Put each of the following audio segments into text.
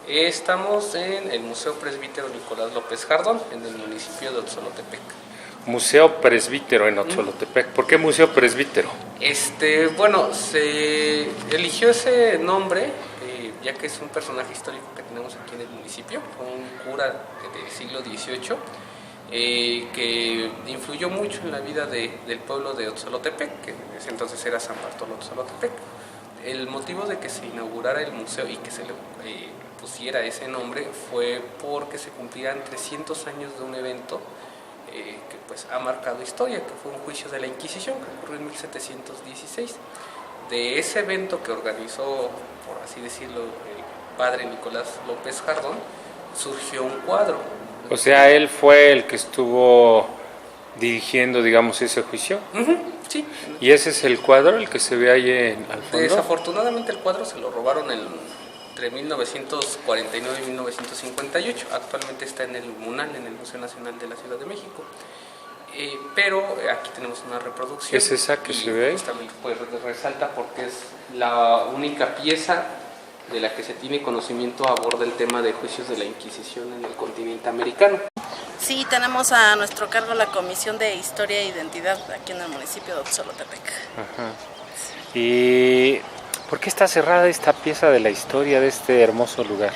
Estamos en el Museo Presbítero Nicolás López Jardón, en el municipio de Otzolotepec. Museo Presbítero en Otzolotepec. ¿Por qué Museo Presbítero? Bueno, se eligió ese nombre ya que es un personaje histórico que tenemos aquí en el municipio, un cura del siglo XVIII que influyó mucho en la vida del pueblo de Otzolotepec, que en ese entonces era San Bartolo Otzolotepec. El motivo de que se inaugurara el museo y que se le pusiera ese nombre fue porque se cumplían 300 años de un evento que pues ha marcado historia, que fue un juicio de la Inquisición que ocurrió en 1716. De ese evento que organizó, por así decirlo, el padre Nicolás López Jardón, surgió un cuadro. O sea, él fue el que estuvo dirigiendo, digamos, ese juicio. Sí. ¿Y ese es el cuadro, el que se ve ahí al fondo? Desafortunadamente el cuadro se lo robaron entre 1949 y 1958. Actualmente está en el MUNAL, en el Museo Nacional de la Ciudad de México. Pero aquí tenemos una reproducción. ¿Es esa que se ve? Justamente pues resalta porque es la única pieza de la que se tiene conocimiento aborda el tema de juicios de la Inquisición en el continente americano. Sí, tenemos a nuestro cargo la Comisión de Historia e Identidad aquí en el municipio de Otzolotepec. Ajá. ¿Y por qué está cerrada esta pieza de la historia de este hermoso lugar?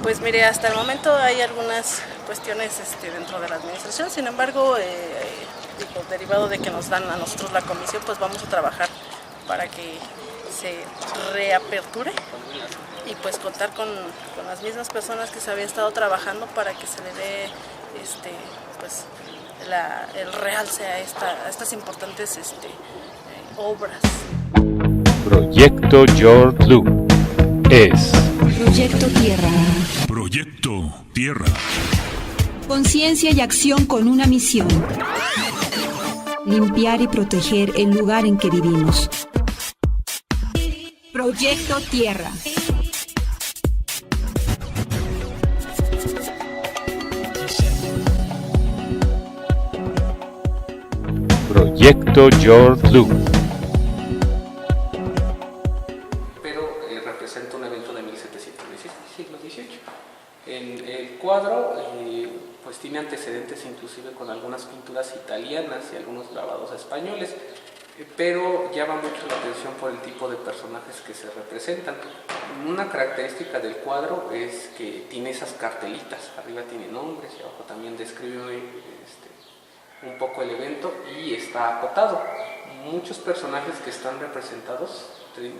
Pues mire, hasta el momento hay algunas cuestiones dentro de la administración, sin embargo, derivado de que nos dan a nosotros la comisión, pues vamos a trabajar para que se reaperture y pues contar con las mismas personas que se había estado trabajando para que se le dé el realce a estas importantes obras. Proyecto Your Blue es Proyecto Tierra. Proyecto Tierra. Conciencia y acción con una misión: limpiar y proteger el lugar en que vivimos. Proyecto Tierra. Proyecto Your Blue. Pero representa un evento de 1716, siglo XVIII. En el cuadro pues tiene antecedentes inclusive con algunas pinturas italianas y algunos grabados españoles, pero llama mucho la atención por el tipo de personajes que se representan. Una característica del cuadro es que tiene esas cartelitas, arriba tiene nombres y abajo también describe un poco el evento y está acotado. Muchos personajes que están representados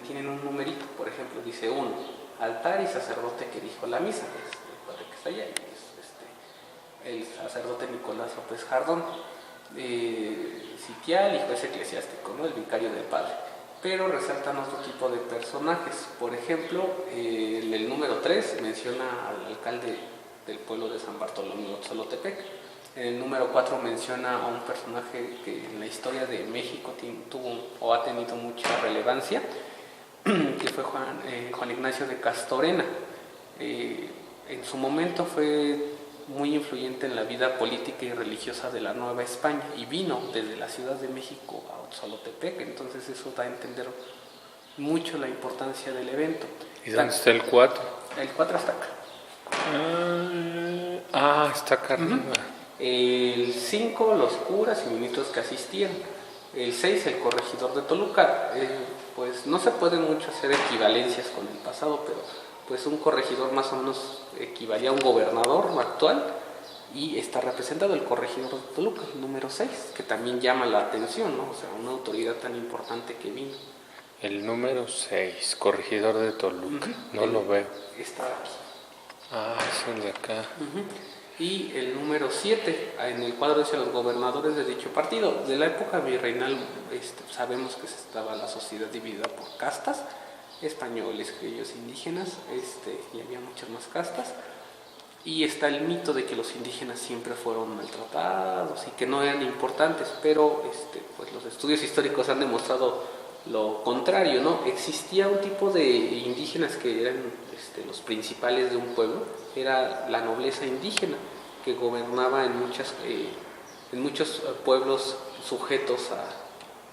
tienen un numerito, por ejemplo dice 1, altar y sacerdote que dijo la misa, es el padre que está allá, y es el sacerdote Nicolás López Jardón, sitial y juez eclesiástico, ¿no? El vicario del padre. Pero resaltan otro tipo de personajes, por ejemplo el número 3 menciona al alcalde del pueblo de San Bartolomé Otzolotepec. El número 4 menciona a un personaje que en la historia de México tuvo o ha tenido mucha relevancia, que fue Juan Ignacio de Castorena. En su momento fue muy influyente en la vida política y religiosa de la Nueva España y vino desde la Ciudad de México a Otzolotepec, entonces eso da a entender mucho la importancia del evento. ¿Y dónde está el 4? El 4 está acá. Está acá arriba. El 5, los curas y ministros que asistieron. El 6, el corregidor de Toluca. Pues no se pueden mucho hacer equivalencias con el pasado, pero pues un corregidor más o menos equivalía a un gobernador actual y está representado el corregidor de Toluca, el número 6, que también llama la atención, ¿no? O sea, una autoridad tan importante que vino. El número 6, corregidor de Toluca. No lo veo. Está aquí. Es el de acá. Y el número 7, en el cuadro dice los gobernadores de dicho partido. De la época virreinal sabemos que estaba la sociedad dividida por castas, españoles, criollos, indígenas, y había muchas más castas. Y está el mito de que los indígenas siempre fueron maltratados y que no eran importantes, pero pues los estudios históricos han demostrado lo contrario, ¿no? Existía un tipo de indígenas que eran los principales de un pueblo, era la nobleza indígena que gobernaba en muchos pueblos sujetos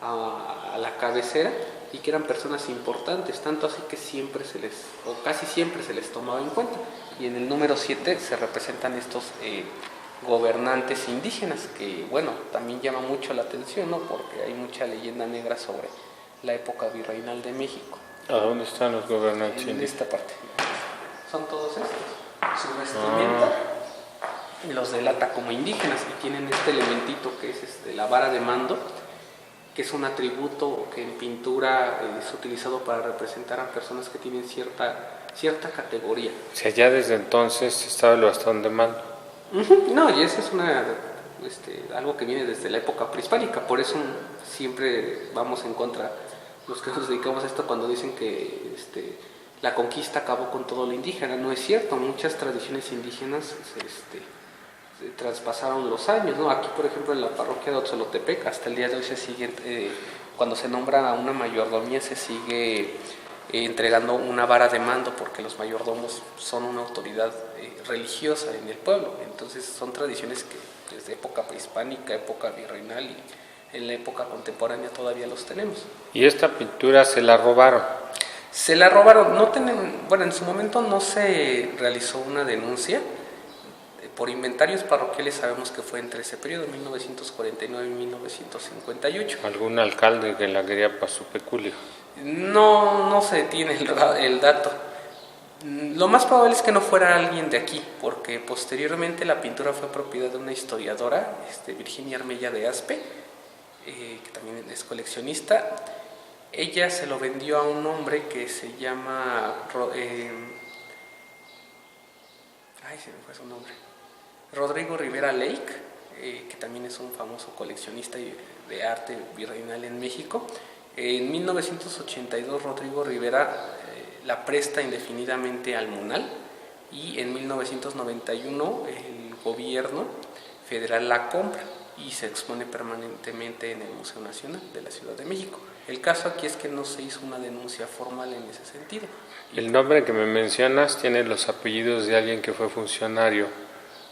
a la cabecera, y que eran personas importantes, tanto así que siempre o casi siempre se les tomaba en cuenta. Y en el número 7 se representan estos gobernantes indígenas, que bueno, también llama mucho la atención, ¿no? Porque hay mucha leyenda negra sobre la época virreinal de México. ¿A dónde están los gobernantes En indígenas? esta parte. Son todos estos. Su vestimenta los delata como indígenas y tienen este elementito que es la vara de mando, que es un atributo que en pintura es utilizado para representar a personas que tienen cierta categoría. O sea, ya desde entonces estaba el bastón de mando. No, y eso es algo que viene desde la época prehispánica, por eso siempre vamos en contra, los que nos dedicamos a esto, cuando dicen que la conquista acabó con todo lo indígena. No es cierto, muchas tradiciones indígenas se traspasaron los años, ¿no? Aquí, por ejemplo, en la parroquia de Otzolotepec, hasta el día de hoy se sigue, cuando se nombra a una mayordomía, se sigue entregando una vara de mando, porque los mayordomos son una autoridad religiosa en el pueblo. Entonces son tradiciones que desde época prehispánica, época virreinal y en la época contemporánea todavía los tenemos. ¿Y esta pintura se la robaron? Se la robaron, bueno, en su momento no se realizó una denuncia. Por inventarios parroquiales sabemos que fue entre ese periodo, 1949 y 1958. ¿Algún alcalde que la quería para su peculio? No se tiene el dato. Lo más probable es que no fuera alguien de aquí, porque posteriormente la pintura fue propiedad de una historiadora, Virginia Armella de Aspe, que también es coleccionista. Ella se lo vendió a un hombre que se llama... se me fue su nombre. Rodrigo Rivera Lake, que también es un famoso coleccionista de arte virreinal en México. En 1982 Rodrigo Rivera la presta indefinidamente al MUNAL y en 1991 el gobierno federal la compra y se expone permanentemente en el Museo Nacional de la Ciudad de México. El caso aquí es que no se hizo una denuncia formal en ese sentido. El nombre que me mencionas tiene los apellidos de alguien que fue funcionario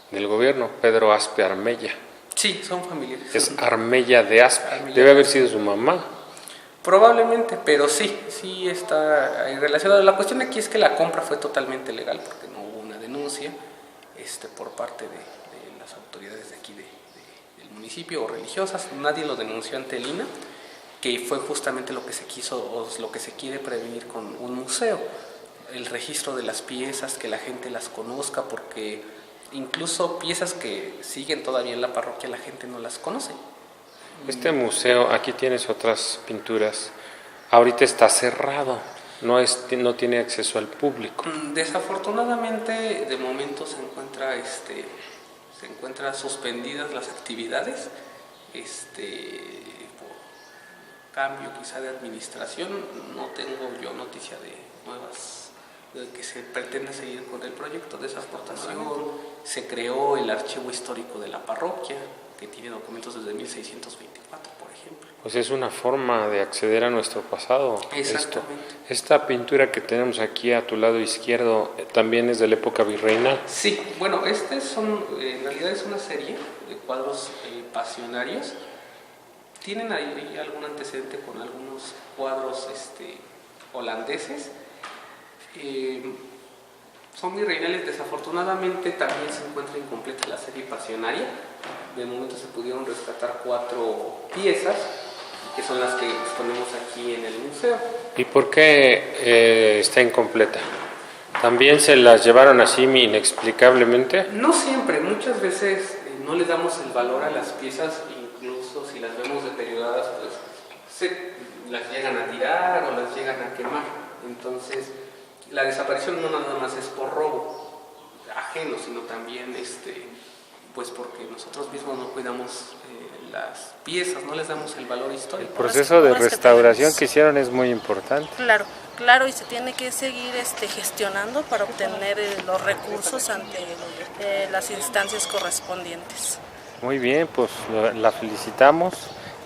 del gobierno, Pedro Aspe Armella. Sí, son familiares. Es Armella de Aspe. Debe haber sido su mamá. Probablemente, pero sí está relacionado. La cuestión aquí es que la compra fue totalmente legal porque no hubo una denuncia por parte de las autoridades de aquí del municipio o religiosas. Nadie lo denunció ante el INAH, que fue justamente lo que se quiso o lo que se quiere prevenir con un museo. El registro de las piezas, que la gente las conozca, porque incluso piezas que siguen todavía en la parroquia la gente no las conoce. Este museo, aquí tienes otras pinturas, ahorita está cerrado, no tiene acceso al público. Desafortunadamente, de momento se encuentra suspendidas las actividades, por cambio quizá de administración. No tengo yo noticia de nuevas, de que se pretenda seguir con el proyecto de esa aportación. Se creó el archivo histórico de la parroquia, que tiene documentos desde 1624, por ejemplo. Pues es una forma de acceder a nuestro pasado. Exactamente. Esta pintura que tenemos aquí a tu lado izquierdo también es de la época virreinal. Sí, bueno, en realidad es una serie de cuadros pasionarios. Tienen ahí algún antecedente con algunos cuadros holandeses. Son virreinales. Desafortunadamente también se encuentra incompleta la serie pasionaria. De momento se pudieron rescatar 4 piezas, que son las que exponemos aquí en el museo. ¿Y por qué está incompleta? ¿También se las llevaron así inexplicablemente? No siempre, muchas veces no le damos el valor a las piezas, incluso si las vemos deterioradas, pues las llegan a tirar o las llegan a quemar. Entonces, la desaparición no nada más es por robo ajeno, sino también pues porque nosotros mismos no cuidamos las piezas, no les damos el valor histórico. El proceso de restauración que hicieron es muy importante. Claro, y se tiene que seguir gestionando para obtener los recursos ante las instancias correspondientes. Muy bien, pues la felicitamos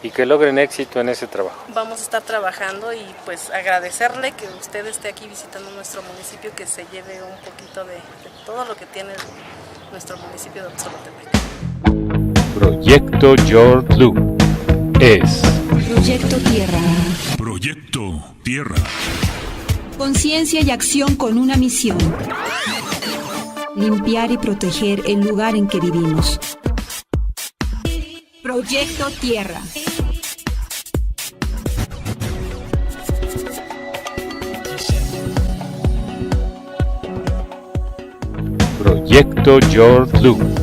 y que logren éxito en ese trabajo. Vamos a estar trabajando y pues agradecerle que usted esté aquí visitando nuestro municipio, que se lleve un poquito de todo lo que tiene nuestro municipio de Otzolotepec. Proyecto Your Blue es Proyecto Tierra. Proyecto Proyecto Tierra. Conciencia y acción con una misión. Limpiar y proteger el lugar en que vivimos. Proyecto Tierra. Proyecto Your Look.